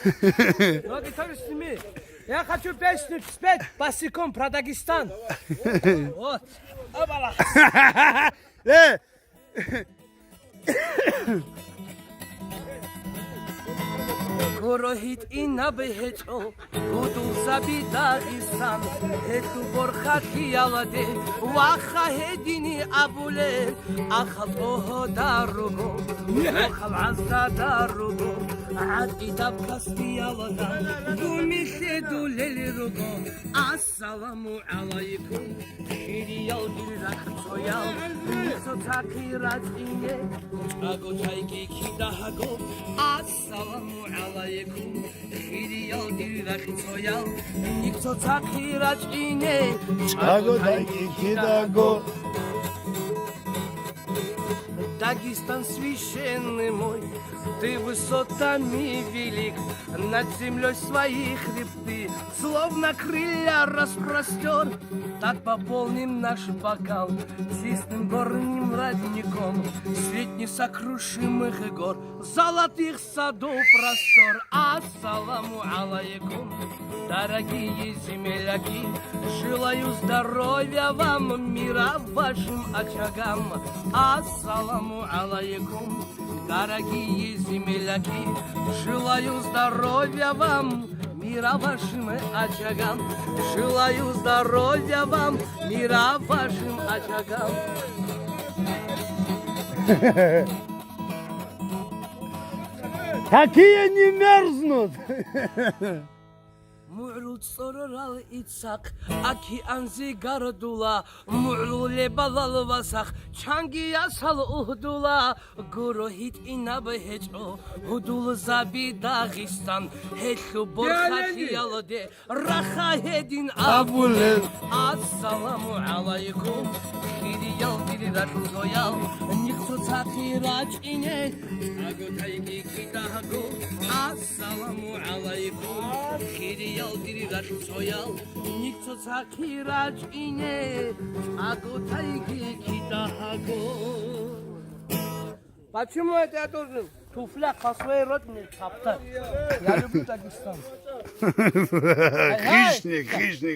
Ноги сними. Я хочу песню спеть босиком про Дагестан. Вот. Обала. Гороҳит ин набеҳечо буду заби Дагестан ҳету борхати яладе ваха ҳедини абуле ахалоҳо даруго охал азда даруго ади дабкасти яладан думихеду лелируго ассаламу алайкум шириял дилрахцоял мисотаки раҷине чагочайки кидаҳаго ассаламу алайкум хириял дилрахцоял никтотаки раҷине чагочайки кидаҳаго Дагестан священный мой, ты высотами велик, над землей свои хребты, словно крылья распростер. Так пополним наш бокал чистым горным родником, средь несокрушимых гор, золотых садов простор. Ассаламу алайкум, дорогие земляки, желаю здоровья вам, мира вашим очагам. Ассаламу алайкум, дорогие земляки, желаю здоровья вам, мира вашим очагам. Желаю здоровья вам, мира вашим очагам. Какие не мерзнут? Му'лу цорорал ицак, океанзи гордула, му'лу лебалал васах, чанги ясал ухдула, гурохит и набехечо, худул заби Дагестан, хетлу борхати ялде, раха хедин абуле. Ассаламу алайкум, хириял дилрахцоял, никто цаки раҷине, аготайги кидаҳаго. Ассаламу алайкум, хириял дилрахцоял, никто цаки раҷине, аготайги кидаҳаго. Почему это я должен туфляк по своей родине топтать? Я люблю Дагестан. Хищник, хищник.